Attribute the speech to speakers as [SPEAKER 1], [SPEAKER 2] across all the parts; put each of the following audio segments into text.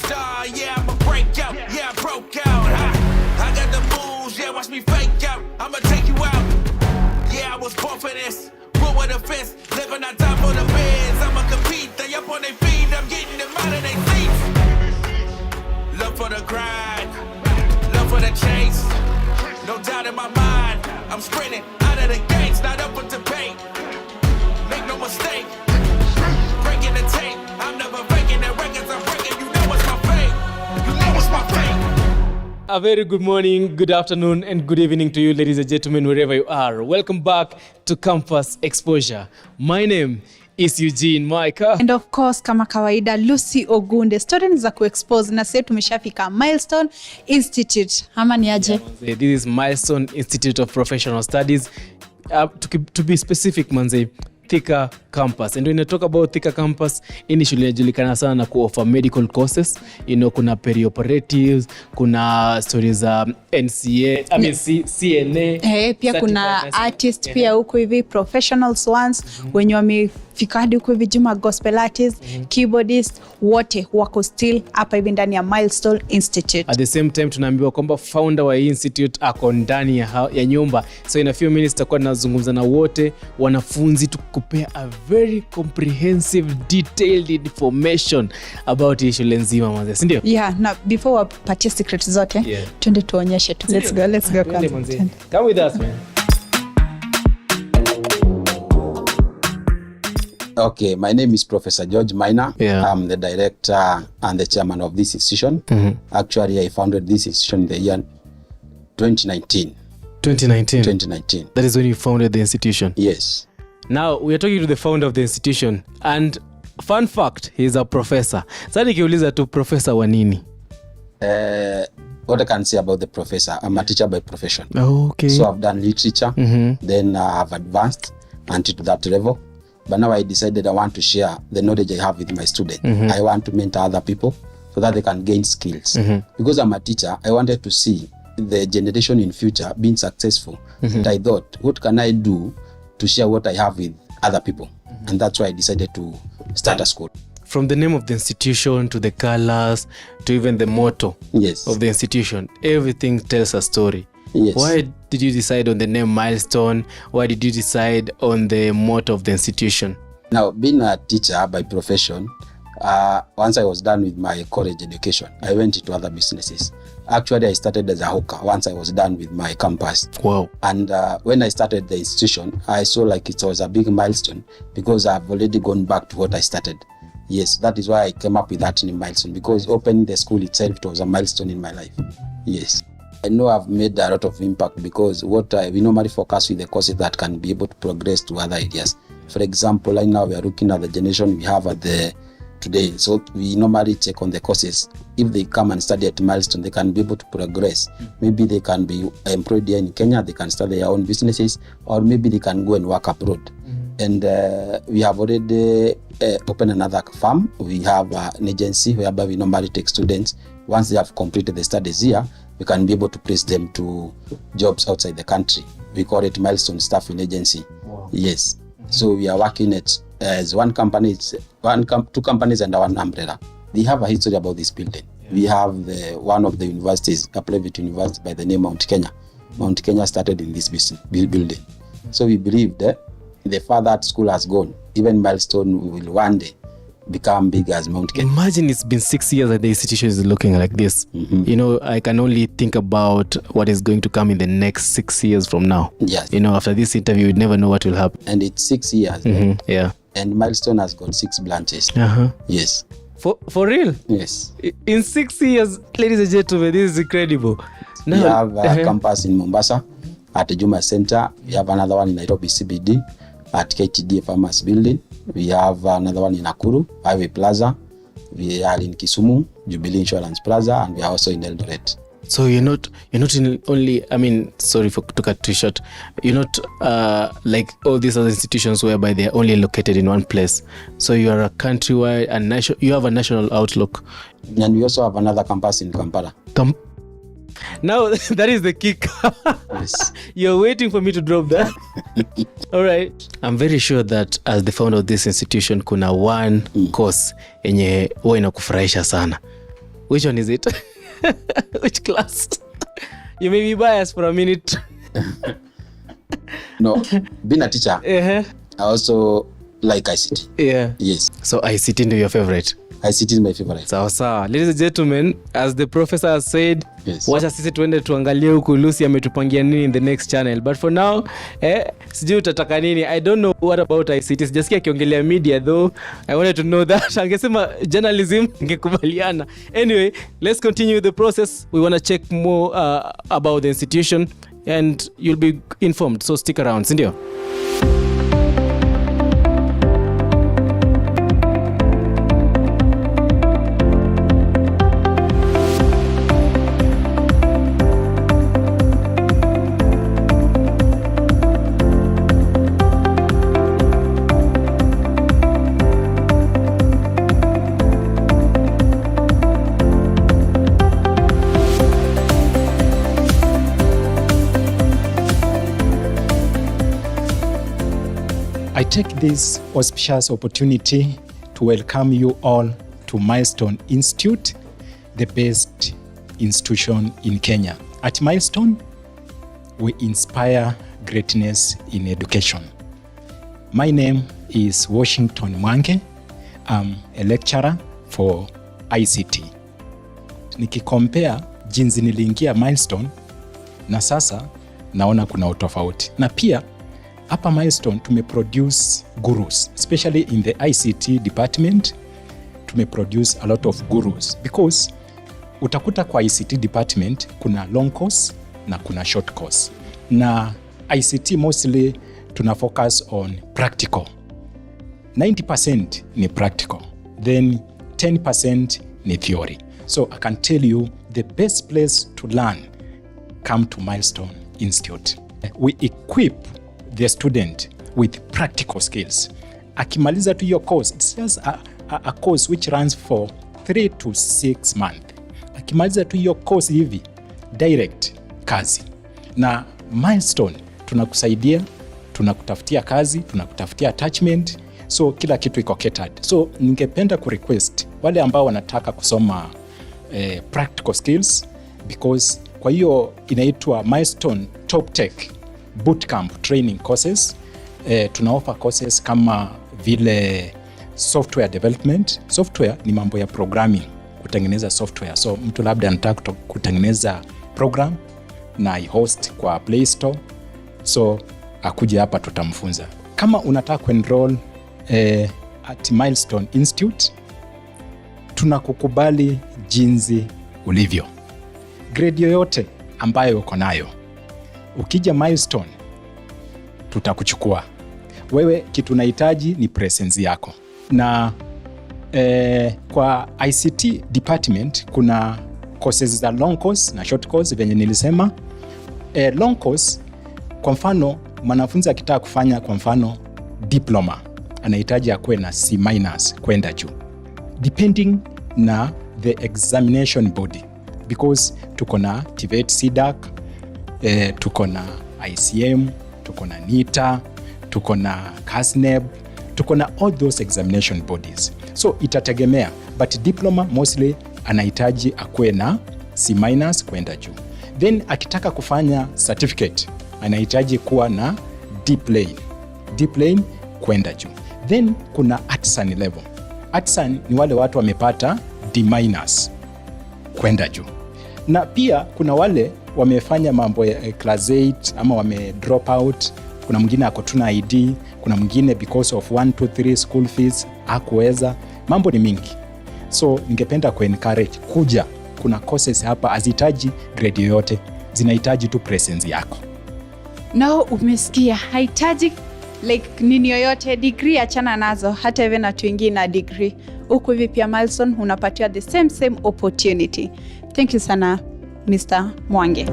[SPEAKER 1] star, yeah, I'ma break out, yeah, I broke out. I got the moves, yeah, watch me fake out. I'ma take you out. Yeah, I was born for this. Rule with a fist, living on top of the beds. I'ma compete, they up on their feet. I'm getting them out of their seats. Love for the grind, love for the chase. No doubt in my mind, I'm sprinting out of the gates, not up for debate. Make no mistake, breaking the tape. I'm never breaking the records I'm breaking. You know it's my fate. You know it's my fate.
[SPEAKER 2] A very good morning, good afternoon, and good evening to you, ladies and gentlemen, wherever you are. Welcome back to Campus Xposure. My name is Eugene Maika.
[SPEAKER 3] And of course, kama kawaida, Lucy Ogunde. Students za kuexpose na sasa tumeshafika Milestone Institute. Ama ni aje?
[SPEAKER 2] Yeah, this is Milestone Institute of Professional Studies. To be specific, manze, Thika Campus. And when you talk about Thika Campus, ini shule inajulikana sana na kuoffer medical courses. You know, kuna perioperatives, kuna stories za NCA, CNA.
[SPEAKER 3] Pia kuna artist pia huko hivi, professionals ones, wenye wamefika hadi huko hivi juma gospel artists, keyboardist, wote wako still hapa hivi ndani ya Milestone Institute.
[SPEAKER 2] At the same time tunaambiwa kwamba founder wa institute ako ndani ya nyumba. So in a few minutes tutakuwa tunazungumza na wote wanafunzi tukupea a very comprehensive detailed information about hii shule nzima manze, si ndio?
[SPEAKER 3] Yeah, na before wapatie secrets zote, twende tuonyeshe tu. Let's go.
[SPEAKER 2] Come with us, man.
[SPEAKER 4] Okay, my name is Professor George Maina.
[SPEAKER 2] Yeah.
[SPEAKER 4] I'm the director and the chairman of this institution. Mm-hmm. Actually, I founded this institution in the year 2019.
[SPEAKER 2] 2019. That is when you founded the institution.
[SPEAKER 4] Yes.
[SPEAKER 2] Now, we are talking to the founder of the institution. And fun fact, he is a professor. Sasa nikiuliza tu professor wa nini?
[SPEAKER 4] What I can say about the professor, I'm a teacher by profession.
[SPEAKER 2] Oh, okay.
[SPEAKER 4] So I've done literature, then I've advanced until to that level. But now I decided I want to share the knowledge I have with my students. I want to mentor other people so that they can gain skills. Because I'm a teacher, I wanted to see the generation in future being successful. And I thought, what can I do to share what I have with other people? And that's why I decided to start a school.
[SPEAKER 2] From the name of the institution to the colors to even the motto of the institution, everything tells a story.
[SPEAKER 4] Yes.
[SPEAKER 2] Why did you decide on the name Milestone? Why did you decide on the motto of the institution?
[SPEAKER 4] Now, being a teacher by profession, once I was done with my college education, I went into other businesses. Actually, I started as a hawker once I was done with my campus.
[SPEAKER 2] Wow.
[SPEAKER 4] And when I started the institution, I saw like it was a big milestone because I've already gone back to what I started. Yes, that is why I came up with that name Milestone, because opening the school itself was a milestone in my life. Yes. I know I've made a lot of impact because we normally focus with the courses that can be able to progress to other areas. For example, right now we are looking at the generation we have today. So we normally check on the courses. If they come and study at Milestone, they can be able to progress. Maybe they can be employed here in Kenya, they can start their own businesses, or maybe they can go and work abroad. And we have already opened another farm. We have an agency whereby we normally take students. Once they have completed the studies here, we can be able to place them to jobs outside the country. We call it Milestone Staffing Agency. Wow. Yes. So we are working as one company, two companies under one umbrella. They have a history about this building. Yeah. We have one of the universities, a private university by the name Mount Kenya. Mount Kenya started in this building. So we believe that the further that school has gone, even Milestone will one day become big as Mount Kenya.
[SPEAKER 2] Imagine it's been 6 years that the institution is looking like this. You know, I can only think about what is going to come in the next 6 years from now.
[SPEAKER 4] Yes.
[SPEAKER 2] You know, after this interview, you'd never know what will happen.
[SPEAKER 4] And it's 6 years.
[SPEAKER 2] Yeah.
[SPEAKER 4] And Milestone has got 6 branches. Yes.
[SPEAKER 2] For real?
[SPEAKER 4] Yes.
[SPEAKER 2] In 6 years, ladies and gentlemen, this is incredible.
[SPEAKER 4] Now, we have a campus in Mombasa at Juma Center. We have another one in Nairobi CBD at KTD Farmers Building. We have another one in Nakuru, Highway Plaza. We are in Kisumu, Jubilee Insurance Plaza, and we are also in Eldoret.
[SPEAKER 2] So you're not in only, I mean, sorry to cut too short. You're not like all these other institutions whereby they're only located in one place. So you are a countrywide and you have a national outlook.
[SPEAKER 4] And we also have another campus in Kampala.
[SPEAKER 2] Now that is the kick.
[SPEAKER 4] Yes.
[SPEAKER 2] You're waiting for me to drop that. All right. I'm very sure that as the founder of this institution, kuna one course yenye huwa inakufurahisha sana. Which one is it? Which class? You may be biased for a minute.
[SPEAKER 4] No, being a teacher,
[SPEAKER 2] I
[SPEAKER 4] also like ICT.
[SPEAKER 2] Yeah.
[SPEAKER 4] Yes.
[SPEAKER 2] So ICT is your favorite?
[SPEAKER 4] ICT is my favorite.
[SPEAKER 2] Sawa. Ladies and gentlemen, as the professor has said,
[SPEAKER 4] yes.
[SPEAKER 2] Wacha sisi tuende tuangalie huku Lucy ametupangia nini in the next channel. But for now, sijui utataka nini. I don't know what about ICT. Sijasikia akiongelea media though. I wanted to know that. Angesema journalism, ngekubaliana. Anyway, let's continue the process. We want to check more about the institution and you'll be informed. So stick around, sindio?
[SPEAKER 5] I take this auspicious opportunity to welcome you all to Milestone Institute, the best institution in Kenya. At Milestone, we inspire greatness in education. My name is Washington Mwange. I'm a lecturer for ICT. Nikikompare jinsi niliingia Milestone na sasa naona kuna utofauti. Na pia hapa Milestone tumeproduce gurus, especially in the ICT department. Tumeproduce a lot of gurus because utakuta kwa ICT department kuna long course na kuna short course. Na ICT mostly tuna focus on practical. 90% ni practical, then 10% ni theory. So I can tell you the best place to learn, come to Milestone Institute. We equip the student with practical skills. Akimaliza tu your course, it's just a course which runs for 3 to 6 months. Akimaliza tu your course hivi, direct kazi. Na Milestone tunakusaidia, tunakutafutia kazi, tunakutafutia attachment, so kila kitu iko catered. So ningependa kurequest wale ambao wanataka kusoma practical skills, because kwa hiyo inaitwa Milestone Top Tech Bootcamp Training Courses. Tuna offer courses kama vile software development. Software ni mambo ya programming, kutengeneza software. So mtu labda anataka kutengeneza program na i-host kwa Play Store, so akuje hapa tutamfunza. Kama unataka kuenroll at Milestone Institute, tunakukubali jinsi ulivyo. Grade yoyote ambayo uko nayo, ukija Milestone tutakuchukua. Wewe kitu unahitaji ni presence yako. Na kwa ICT department kuna courses za long course na short course venye nilisema. Long course, kwa mfano mwanafunzi akitaka kufanya kwa mfano diploma, anahitaji akuwe na C- kwenda juu, depending na the examination body, because tuko na TVET, CDAC, tuko na ICM, tuko na NITA, tuko na CASNEB, tuko na all those examination bodies. So itategemea, but diploma mostly anahitaji akuwe na C- kwenda juu. Then akitaka kufanya certificate, anahitaji kuwa na D plane kwenda juu. Then kuna artisan level. Artisan ni wale watu wamepata D- kwenda juu. Na pia kuna wale wamefanya mambo ya class 8 ama wame drop out. Kuna mwingine ako tuna ID, kuna mwingine because of 1 2 3 school fees hakuweza. Mambo ni mingi. So ningependa encourage kuja. Kuna courses hapa hazihitaji grade yoyote, zinahitaji tu presence yako.
[SPEAKER 3] Nao umesikia, haitaji like nini yoyote, degree achana nazo, hata even na tuingi na degree. Huku hivi pia Milestone unapatia the same opportunity. Thank you sana Mr. Mwange.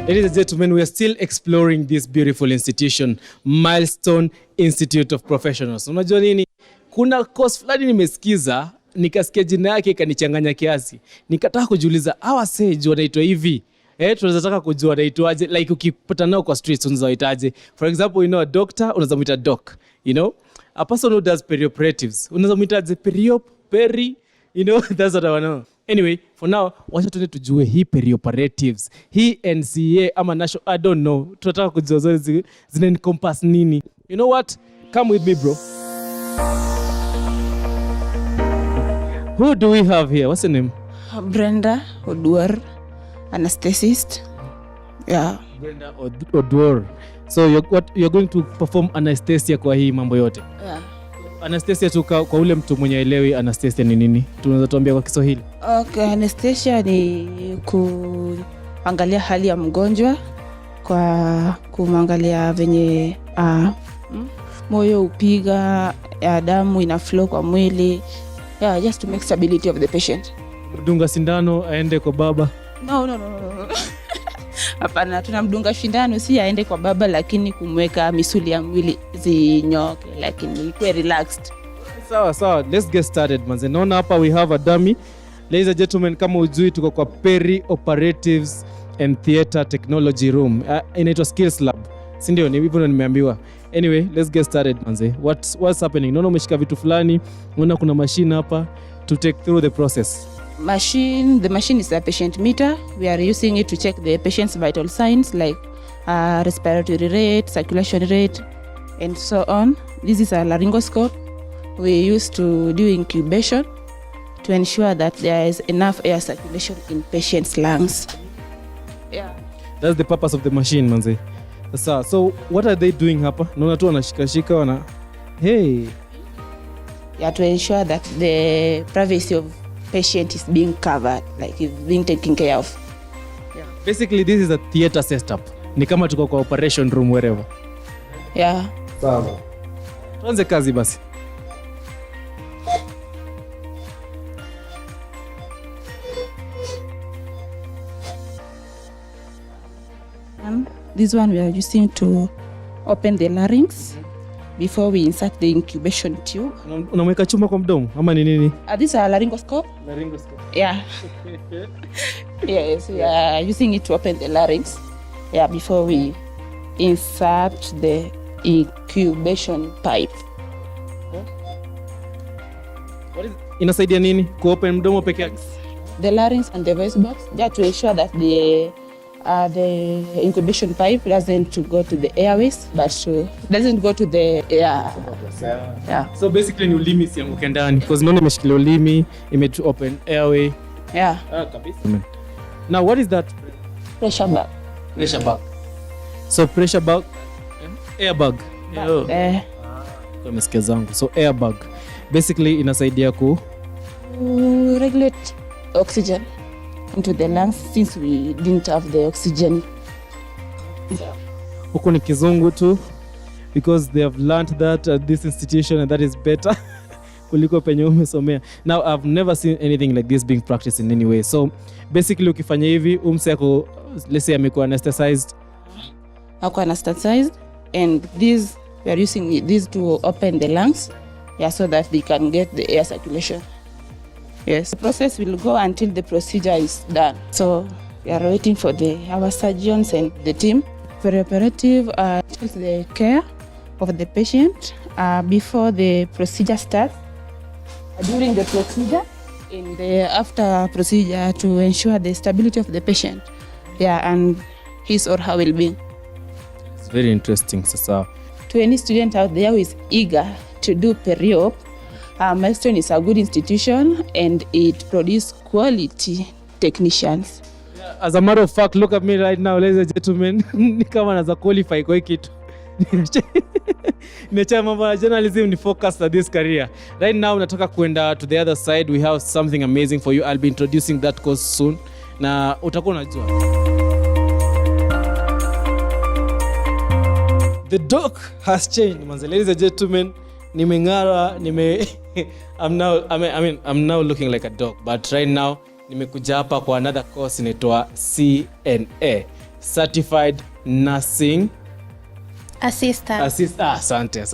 [SPEAKER 2] Ladies and gentlemen, we are still exploring this beautiful institution, Milestone Institute of Professionals. Unajua nini? Kuna course fulani nimesikiza nikasikia jina yake ikanichanganya kiasi, nikataka kujiuliza hawa sage wanaitwa hivi. Tunaweza taka kujua wanaitwaje, like ukipata nao kwa streets unaweza waitaje. For example, you know, a doctor unaweza muita doc, you know, a person who does perioperatives unaweza muitaje, peri, you know. That's what I want to know. Anyway, for now wacha tuende tujue hii perioperatives, hii NCA ama national, I don't know, tunataka kujua zote zina encompass nini. You know what, come with me bro. Who do we have here? What's your name?
[SPEAKER 6] Brenda Odwar, anesthetist. Yeah.
[SPEAKER 2] Brenda Odwar. So you're going to perform anesthesia kwa hii mambo yote?
[SPEAKER 6] Yeah.
[SPEAKER 2] Anesthesia tu kwa ule mtu mwenye elewi anesthesia ni nini, tunaweza tuambia kwa Kiswahili?
[SPEAKER 6] Okay, anesthesia ni kuangalia hali ya mgonjwa, kwa kumwangalia venye moyo upiga, damu ina flow kwa mwili. Yeah, just to make stability of the patient.
[SPEAKER 2] Mdunga sindano aende kwa baba?
[SPEAKER 6] No. Hapana, tunamdunga shindano si aende kwa baba, lakini kumweka misuli ya mwili zinyoke, lakini ikuwe relaxed.
[SPEAKER 2] Sawa, let's get started manze. Naona hapa we have a dummy. Ladies and gentlemen, kama ujui tuko kwa Peri-Operatives and Theatre Technology Room. Inaitwa Skills Lab. Si ndio? Ni hivyo nimeambiwa. Anyway, let's get started manze. What's happening? Naona umeshika vitu fulani. Naona kuna machine hapa to take through the process.
[SPEAKER 6] The machine is a patient meter. We are using it to check the patient's vital signs like respiratory rate, circulation rate, and so on. This is a laryngoscope we use to do incubation to ensure that there is enough air circulation in patient's lungs. Yeah.
[SPEAKER 2] That's the purpose of the machine manze. So what are they doing hapa? Naona tu wanashika wana. Hey.
[SPEAKER 6] Yeah, to ensure that the privacy of patient is being covered, like it's being taken care of.
[SPEAKER 2] Yeah. Basically this is a theater setup. Ni kama tuko kwa operation room wherever.
[SPEAKER 6] Yeah.
[SPEAKER 2] Sawa. Tuanze kazi basi.
[SPEAKER 6] This one we are using to open the larynx before we insert the incubation tube.
[SPEAKER 2] Unamweka chuma kwa mdomo ama ni nini?
[SPEAKER 6] This is a laryngoscope. Yeah. Yes, we are using it to open the larynx. Yeah, before we insert the incubation pipe.
[SPEAKER 2] Inasaidia nini kuopen mdomo peke yake?
[SPEAKER 6] The larynx and the voice box, just to ensure that the incubation pipe doesn't go to the airways, but doesn't go to the air. Yeah.
[SPEAKER 2] So basically ni ulimi sianguke ndani, because naona imeshikilia ulimi, open airway.
[SPEAKER 6] Yeah.
[SPEAKER 2] Kabisa. Now what is that?
[SPEAKER 6] Pressure bag.
[SPEAKER 2] So pressure bag, airbag. Kwa zangu. So airbag basically inasaidia ku
[SPEAKER 6] regulate oxygen into the lungs, since we didn't have the oxygen.
[SPEAKER 2] Huko ni kizungu tu, because they have learned that at this institution and that is better kuliko penye umesomea. Now I've never seen anything like this being practiced in any way. So basically ukifanya hivi umse yako, let's say amekuwa anesthetized.
[SPEAKER 6] And these we are using these to open the lungs, so that they can get the air circulation. Yes, the process will go until the procedure is done. So we are waiting for our surgeons and the team. Perioperative is the care of the patient before the procedure starts, during the procedure, and after procedure, to ensure the stability of the patient, and his or her well-being.
[SPEAKER 2] It's very interesting. So,
[SPEAKER 6] to any student out there who is eager to do peri-op, Milestone is a good institution and it produces quality technicians.
[SPEAKER 2] Yeah, as a matter of fact, look at me right now, ladies and gentlemen. Ni kama naza qualify kwa kitu. Niacha mambo ya journalism ni focus on this career. Right now nataka kwenda to the other side. We have something amazing for you. I'll be introducing that course soon. Na utakuwa unajua. The doc has changed, manze. Ladies and gentlemen, nimengara, I'm now looking like a dog, but right now nimekuja hapa kwa another course inaitwa CNA, Certified Nursing
[SPEAKER 7] Assistant.
[SPEAKER 2] Asante.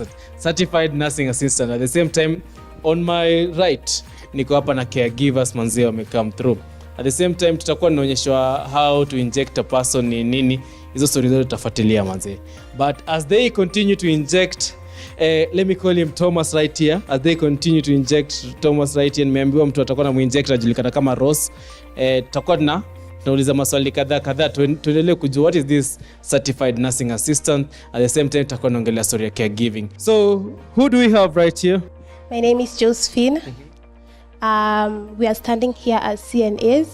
[SPEAKER 2] Certified Nursing Assistant. At the same time, on my right niko hapa na caregivers manzi wamecome through. At the same time tutakuwa tunaonyeshwa how to inject a person ni nini, hizo stories zote tutafuatilia manzi. But as they continue to inject let me call him Thomas right here. As they continue to inject Thomas right here, nimeambiwa mtu atakuwa na muinject ajulikana kama Ross. Tutakuwa tunauliza maswali kadhaa tuendelee kujua what is this certified nursing assistant. At the same time tutakuwa naongelea story ya caregiving. So who do we have right here?
[SPEAKER 7] My name is Josephine. We are standing here as CNAs.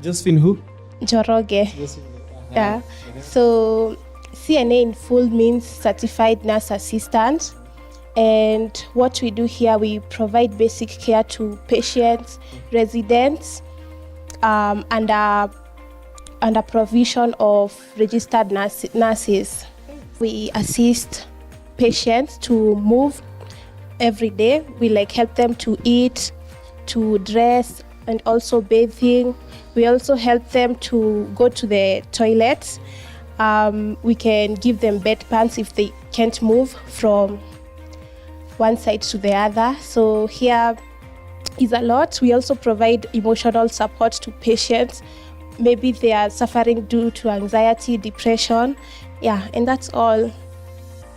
[SPEAKER 2] Josephine who?
[SPEAKER 7] Njoroge. Yeah. So CNA in full means Certified Nurse Assistant. And what we do here, we provide basic care to patients, residents, under provision of registered nurses. We assist patients to move every day. We help them to eat, to dress, and also bathing. We also help them to go to the toilets. We can give them bedpans if they can't move from one side to the other. So here is a lot. We also provide emotional support to patients. Maybe they are suffering due to anxiety, depression. Yeah, and that's all.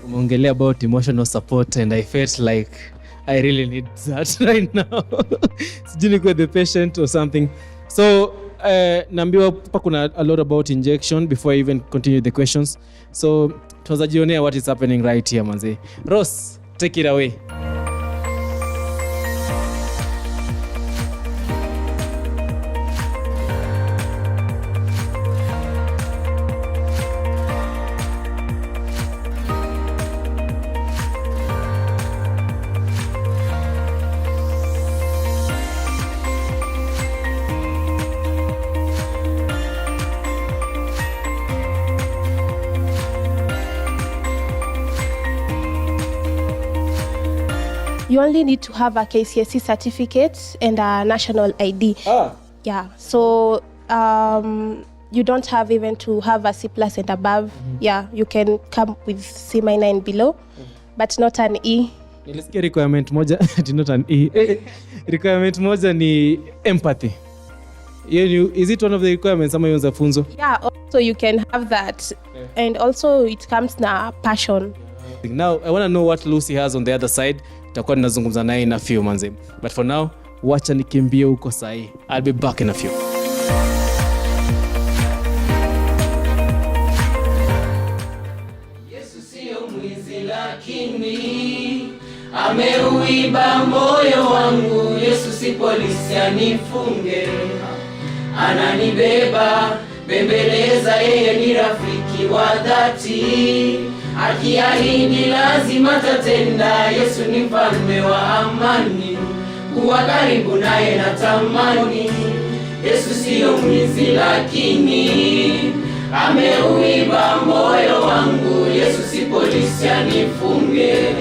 [SPEAKER 2] Umeongelea about emotional support and I felt like I really need that right now. Sijui kwa the patient or something. So naambiwa hapa kuna a lot about injection before I even continue the questions. So tuwazajionea what is happening right here manze. Ross, take it away.
[SPEAKER 7] You only need to have a KCSE certificate and a national ID. Yeah, so you don't have even to have a C+ and above. Yeah, you can come with C- and below, but not an E.
[SPEAKER 2] Nilisikia requirement moja, not an E. Requirement moja ni empathy. Is it one of the requirements ama yonza funzo?
[SPEAKER 7] Yeah, also you can have that. And also it comes na passion.
[SPEAKER 2] Now I want to know what Lucy has on the other side. Tutakuwa tunazungumza naye in a few manze. But for now, wacha nikimbie huko sahi. I'll be back in a few.
[SPEAKER 1] Yesu sio mwizi lakini ameuiba moyo wangu. Yesu si polisi anifunge, ananibeba bembeleza, yeye ni rafiki wa dhati. Akiahidi lazima tatenda. Yesu ni mfalme wa amani, kuwa karibu naye natamani. Yesu sio mwizi lakini ameuiba moyo wangu. Yesu si polisi anifunge,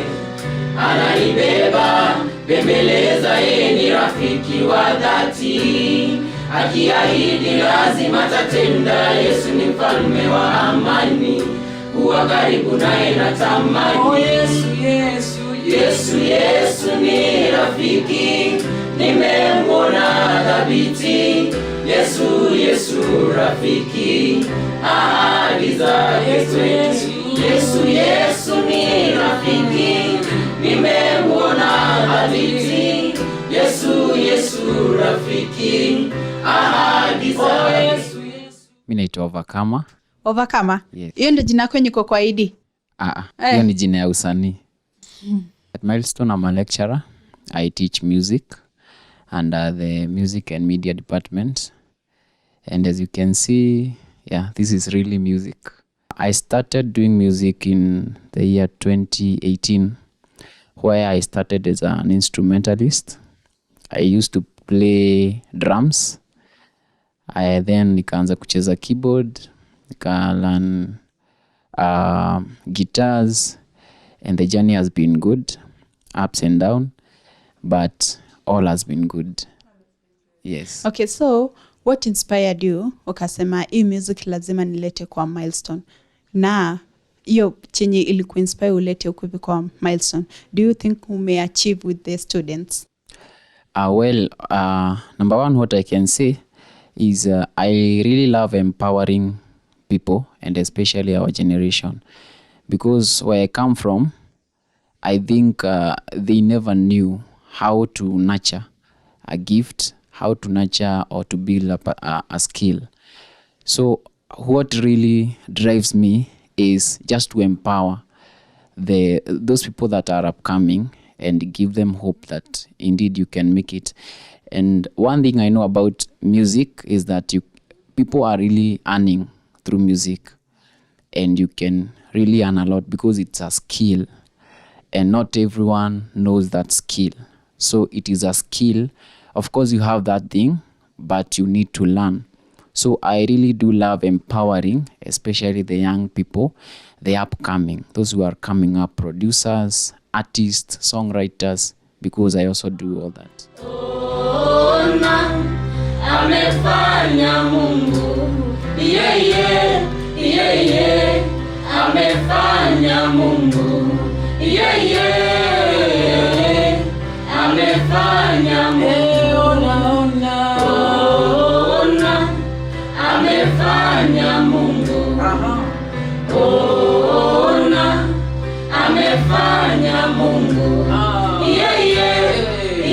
[SPEAKER 1] ananibeba bembeleza, yeye ni rafiki wa dhati. Akiahidi lazima tatenda. Yesu ni mfalme wa amani, kuwa karibu naye natamani. Oh, Yesu, Yesu, Yesu, Yesu ni rafiki, nimemwona dhabiti. Yesu, Yesu rafiki, ahadi zake kwetu. Yesu, Yesu ni rafiki, nimemwona dhabiti. Yesu, Yesu rafiki, ahadi zake.
[SPEAKER 8] Mimi naitwa Overcomer.
[SPEAKER 3] Overcomer?
[SPEAKER 8] Yes.
[SPEAKER 3] Hiyo ndio jina kwenye kwa ID?
[SPEAKER 8] Hiyo ni jina ya usanii. At Milestone, I'm a lecturer. I teach music under the music and media department. And as you can see, yeah, this is really music. I started doing music in the year 2018, where I started as an instrumentalist. I used to play drums. I then nikaanza kucheza keyboard, nika learn guitars, and the journey has been good, ups and down, but all has been good. Yes.
[SPEAKER 3] Okay, so what inspired you ukasema hii music lazima nilete kwa Milestone? Na hiyo chenye ilikuinspire ulete huko kwa Milestone, do you think umeachieve with the students?
[SPEAKER 8] Number one, what I can say is I really love empowering people, and especially our generation, because where I come from, I think they never knew how to nurture a gift, how to nurture or to build up a skill. So what really drives me is just to empower those people that are upcoming and give them hope that indeed you can make it. And one thing I know about music is that people are really earning through music, and you can really earn a lot because it's a skill, and not everyone knows that skill. So it is a skill. Of course you have that thing, but you need to learn. So I really do love empowering, especially the young people, the upcoming, those who are coming up, producers, artists, songwriters, because I also do all that.
[SPEAKER 9] Amefanya Mungu, yeye, yeye, amefanya Mungu, yeye, amefanya Mungu, ona, amefanya Mungu, ona, amefanya Mungu, yeye,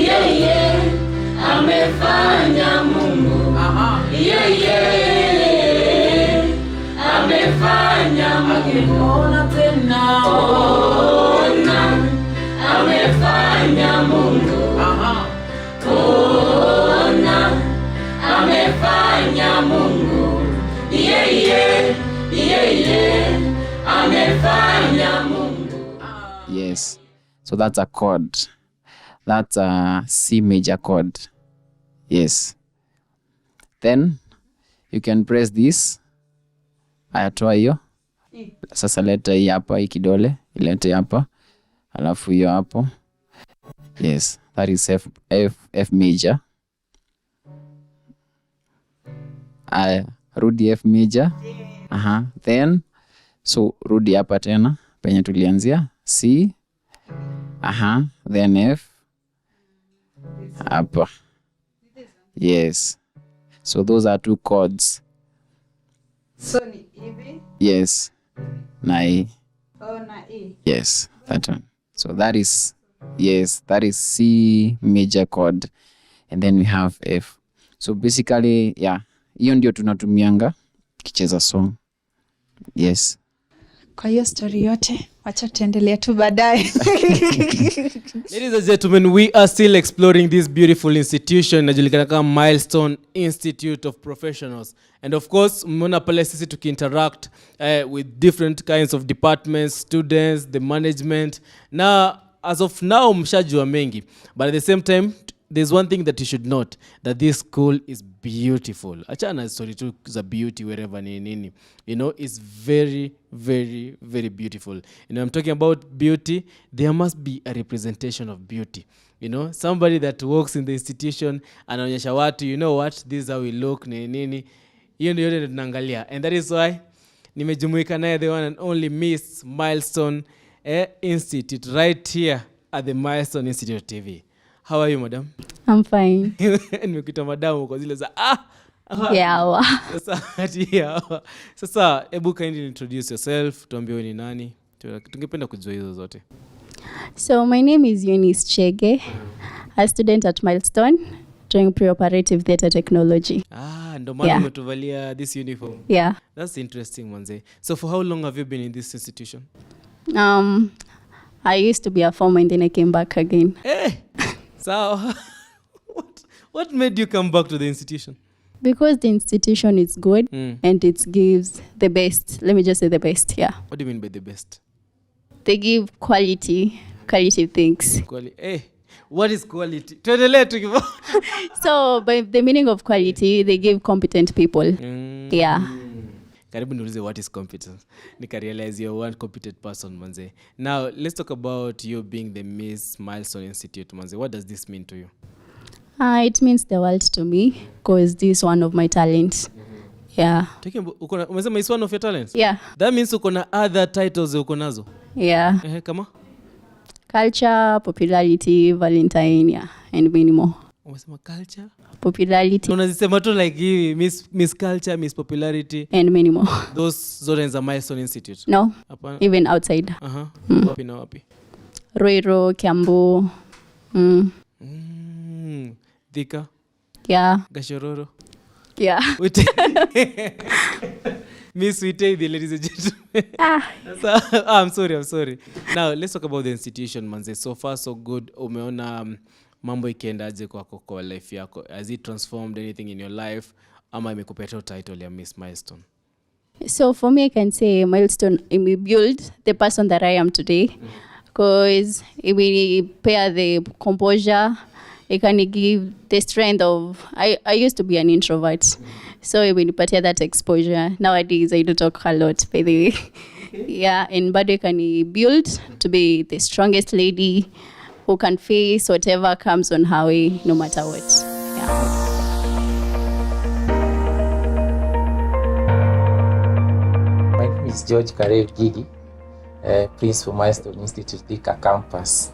[SPEAKER 9] yeye, amefanya Mungu, yeye, amefanya Mungu, ona tena, ona, amefanya Mungu, ona, amefanya Mungu, yeye, yeye, amefanya Mungu.
[SPEAKER 8] Yes, so that's a chord. That's a C major chord. Yes. Then you can press this. Ayatoa hiyo. Sasa leta hii hapa, hii kidole ilete hapa, alafu hiyo hapo. Yes, that is F major. Rudi F major. Then so rudi hapa tena penye tulianzia C. Then F hapa. Yes. So those are two chords.
[SPEAKER 3] So ni hivi.
[SPEAKER 8] Yes. Na E.
[SPEAKER 3] Oh, na E.
[SPEAKER 8] Yes, that one. So that is, yes, that is C major chord. And then we have F. So basically, yeah, hiyo ndio tunatumianga kicheza song. Yes.
[SPEAKER 3] Kwa hiyo story yote wacha tuendelee tu baadaye.
[SPEAKER 2] Ladies and gentlemen, we are still exploring this beautiful institution inajulikana kama Milestone Institute of Professionals. And of course, mmeona pale sisi tukiinteract with different kinds of departments, students, the management. Na as of now, mshajua mengi. But at the same time, there's one thing that you should note, that this school is beautiful. Achana story tu za beauty wherever nini. You know, it's very, very, very beautiful. You know, I'm talking about beauty. There must be a representation of beauty. You know, somebody that works in the institution anaonyesha watu, you know what, this is how we look, nini. Hiyo ndio yote tunaangalia. And that is why nimejumuika naye the one and only Miss Milestone Institute right here at the Milestone Institute TV. How are you, madam?
[SPEAKER 10] I'm fine.
[SPEAKER 2] Nimekuita madam kwa zile za
[SPEAKER 10] Yeah.
[SPEAKER 2] Sasa hebu kindly introduce yourself, tuambie wewe ni nani. Tungependa kujua hizo zote.
[SPEAKER 10] So my name is Eunice Chege, a student at Milestone doing pre-operative theatre technology.
[SPEAKER 2] Ndo maana umetuvalia this uniform.
[SPEAKER 10] Yeah.
[SPEAKER 2] That's interesting, manze. So for how long have you been in this institution?
[SPEAKER 10] I used to be a former and then I came back again.
[SPEAKER 2] So what made you come back to the institution?
[SPEAKER 10] Because the institution is good and it gives the best. Let me just say the best, yeah.
[SPEAKER 2] What do you mean by the best?
[SPEAKER 10] They give quality things.
[SPEAKER 2] What is quality?
[SPEAKER 10] So by the meaning of quality, they give competent people. Yeah.
[SPEAKER 2] Karibu niulize what is competence. Nika realize you're one competent person, manze. Now, let's talk about you being the Miss Milestone Institute, manze. What does this mean to you?
[SPEAKER 10] It means the world to me because this is one of my talents. Yeah.
[SPEAKER 2] Umesema is one of your talents?
[SPEAKER 10] Yeah.
[SPEAKER 2] That means uko na other titles uko nazo?
[SPEAKER 10] Yeah.
[SPEAKER 2] Kama?
[SPEAKER 10] Culture, popularity, Valentine, yeah, and many more.
[SPEAKER 2] Umesema culture?
[SPEAKER 10] Popularity.
[SPEAKER 2] Unazisema tu like hivi miss culture, miss popularity.
[SPEAKER 10] And many more.
[SPEAKER 2] Those zote za Milestone Institute.
[SPEAKER 10] No.
[SPEAKER 2] Hapana.
[SPEAKER 10] Even outside.
[SPEAKER 2] Wapi na wapi?
[SPEAKER 10] Ruiru, Kiambu.
[SPEAKER 2] Thika.
[SPEAKER 10] Yeah.
[SPEAKER 2] Gashororo.
[SPEAKER 10] Yeah.
[SPEAKER 2] Miss Witei, the ladies and gentlemen. I'm sorry. Now, let's talk about the institution, manze. So far, so good. Umeona mambo ikiendaje kwa life yako? Has it transformed anything in your life? Ama imekupea title ya Miss Milestone?
[SPEAKER 10] So for me, I can say Milestone, it will build the person that I am today. Because it will pair the composure. It can give the strength of... I used to be an introvert. So it will pair that exposure. Nowadays, I do talk a lot, by the way. Yeah, and but it can build to be the strongest lady who can face whatever comes on her way, no matter what. Yeah.
[SPEAKER 11] My name is George Karev Gigi, Principal Milestone Institute Thika Campus.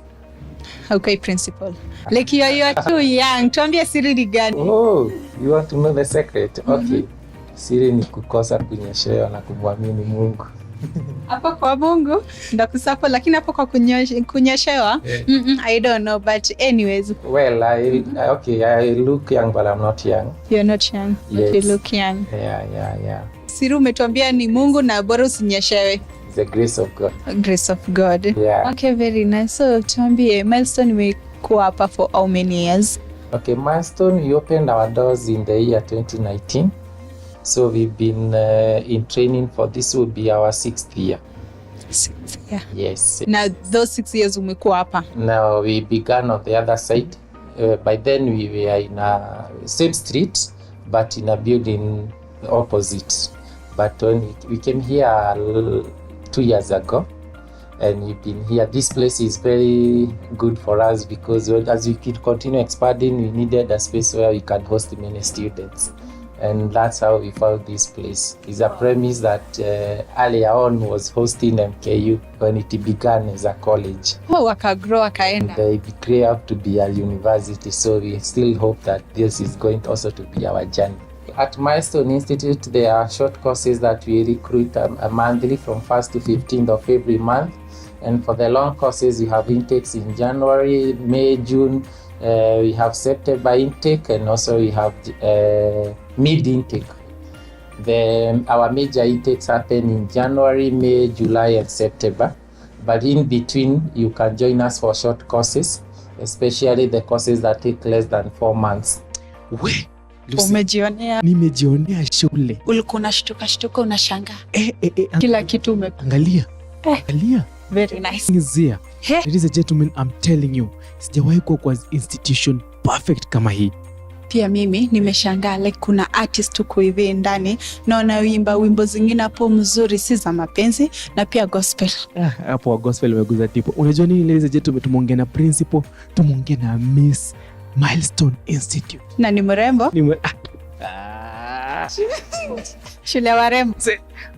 [SPEAKER 3] Okay, principal. Like you are too young. Tuambie siri ni gani?
[SPEAKER 11] Oh, you want to know the secret? Okay. Siri ni kukosa kunyeshewa na kumwamini Mungu.
[SPEAKER 3] Hapo kwa Mungu ndakusapo, lakini hapo kwa kunyeshewa I don't know, but anyways.
[SPEAKER 11] Well, I look young but I'm not young.
[SPEAKER 3] You're not young,
[SPEAKER 11] yes.
[SPEAKER 3] But you look young.
[SPEAKER 11] Yeah.
[SPEAKER 3] Siri umetuambia ni Mungu na bora usinyeshewe.
[SPEAKER 11] The grace of God.
[SPEAKER 3] Grace of God.
[SPEAKER 11] Yeah.
[SPEAKER 3] Okay, very nice. So tuambie Milestone imekuwa hapa for how many years?
[SPEAKER 11] Okay, Milestone, we opened our doors in the year 2019. So we've been in training for this will be our 6th year.
[SPEAKER 3] 6th year.
[SPEAKER 11] Yes.
[SPEAKER 3] Now those 6 years umekuwa hapa.
[SPEAKER 11] Now we began on the other side. By then we were in a same street but in a building opposite. But when we came here 2 years ago and we've been here, this place is very good for us because as we could continue expanding, we needed a space where we can host many students. And that's how we found this place. It's a premise that earlier on was hosting MKU when it began as a college.
[SPEAKER 3] Oh, wakagrow wakaenda.
[SPEAKER 11] It grew up to be a university, so we still hope that this is going also to be our journey. At Milestone Institute, there are short courses that we recruit monthly from 1st to 15th of every month. And for the long courses, we have intakes in January, May, June. We have September intake, and also we have mid-intake. Our major intakes happen in January, May, July, and September. But in between, you can join us for short courses, especially the courses that take less than 4 months.
[SPEAKER 3] Umejionea?
[SPEAKER 2] Nimejionea shule.
[SPEAKER 3] Ulikuwa unashtuka unashangaa. Kila kitu
[SPEAKER 2] Angalia.
[SPEAKER 3] Very nice.
[SPEAKER 2] Ladies and gentlemen, I'm telling you, sijawahi kuwa kwa institution perfect kama hii.
[SPEAKER 3] Pia mimi nimeshangaa, like kuna artist huko hivi ndani naona wimbo zingine hapo mzuri, si za mapenzi na pia gospel.
[SPEAKER 2] Hapo gospel umeguza tipo. Unajua nini, ladies and gentlemen, tumeongea na principal, tumeongea na Miss Milestone Institute.
[SPEAKER 3] Na ni mrembo? Shule warembo.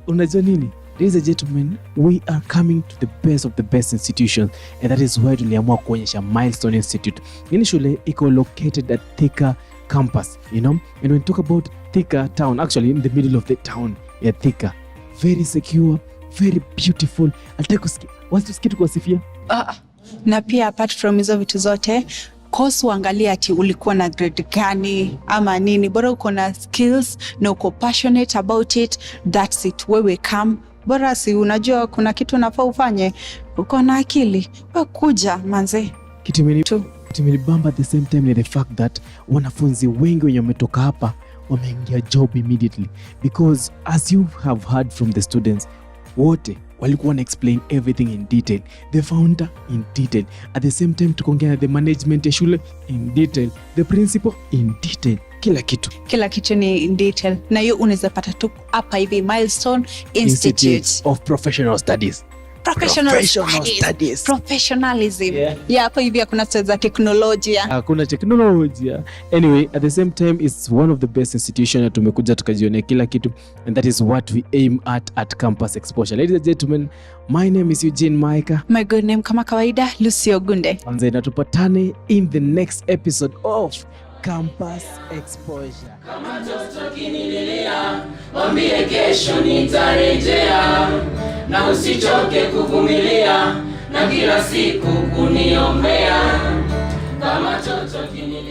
[SPEAKER 2] Unajua nini? Ladies and gentlemen, we are coming to the best of the best institutions, and that is why tuliamua kuonyesha Milestone Institute. Hii shule iko located at Thika campus, you know, and when we talk about Thika town, actually in the middle of the town ya Thika, very secure, very beautiful. Tusikie tukuwasifia.
[SPEAKER 3] Na pia apart from hizo vitu zote, course uangalia ati ulikuwa na grade gani ama nini, bora uko na skills na uko passionate about it, that's it. Wewe come, bora si unajua kuna kitu unafaa ufanye, uko na akili, wewe kuja manze.
[SPEAKER 2] Kitu imenibamba at the same time ni the fact that wanafunzi wengi wenye wametoka hapa wameingia job immediately, because as you have heard from the students, wote walikuwa na explain everything in detail, the founder in detail, at the same time tukaongea na the management ya shule in detail, the principal in detail, kila kitu ni in detail. Na hiyo unaweza pata tu hapa hivi Milestone Institute of Professional Studies.
[SPEAKER 3] professional studies. Professionalism. Yeah, hapo hivi hakuna za teknolojia.
[SPEAKER 2] Hakuna teknolojia. Anyway, at the same time, it's one of the best institutions that tumekuja tukajionea kila kitu, and that is what we aim at Campus Exposure. Ladies and gentlemen, my name is Eugene Maika.
[SPEAKER 3] My good name kama kawaida Lucio Gunde.
[SPEAKER 2] Anze na tupatane in the next episode of Campus Exposure.
[SPEAKER 9] Kama toto kinililia, mwambie kesho nitarejea, na usichoke kuvumilia, na kila siku kuniombea. Kama toto kinililia